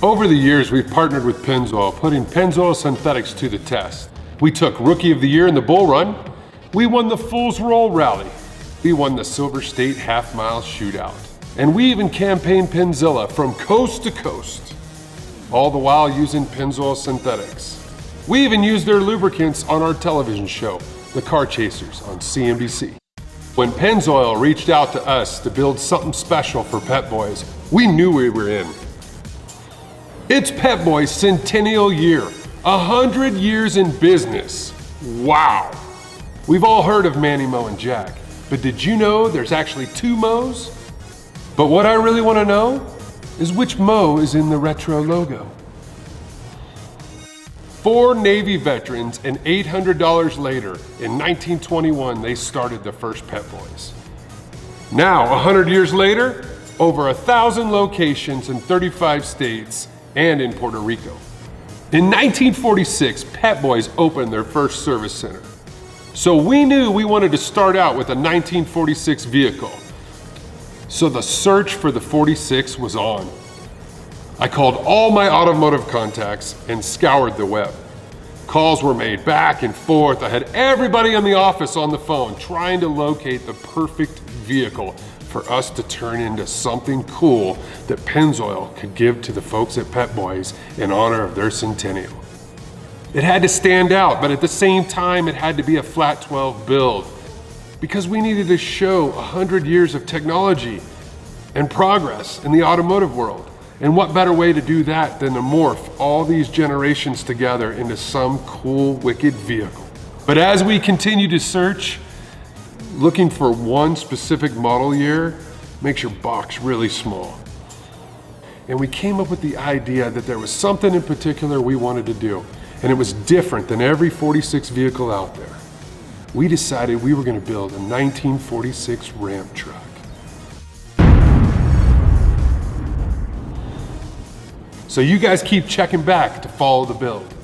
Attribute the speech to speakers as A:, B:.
A: Over the years, we've partnered with Pennzoil, putting Pennzoil synthetics to the test. We took Rookie of the Year in the Bull Run. We won the Fool's Roll Rally. We won the Silver State Half Mile Shootout. And we even campaigned Pennzilla from coast to coast, all the while using Pennzoil synthetics. We even used their lubricants on our television show, The Car Chasers, on CNBC. When Pennzoil reached out to us to build something special for Pep Boys, we knew we were in. It's Pep Boys' centennial year, 100 years in business. Wow! We've all heard of Manny, Mo, and Jack, but did you know there's actually 2 Mo's? But what I really want to know is which Mo is in the retro logo. 4 Navy veterans and $800 later, in 1921, they started the first Pep Boys. Now, 100 years later, over 1,000 locations in 35 states and in Puerto Rico. In 1946, Pep Boys opened their first service center. So we knew we wanted to start out with a 1946 vehicle. So the search for the 46 was on. I called all my automotive contacts and scoured the web. Calls were made back and forth. I had everybody in the office on the phone trying to locate the perfect vehicle for us to turn into something cool that Pennzoil could give to the folks at Pep Boys in honor of their centennial. It had to stand out, but at the same time, it had to be a Flat12 build because we needed to show 100 years of technology and progress in the automotive world. And what better way to do that than to morph all these generations together into some cool, wicked vehicle. But as we continue to search, looking for one specific model year makes your box really small. And we came up with the idea that there was something in particular we wanted to do, and it was different than every 46 vehicle out there. We decided we were going to build a 1946 Ram truck. So you guys keep checking back to follow the build.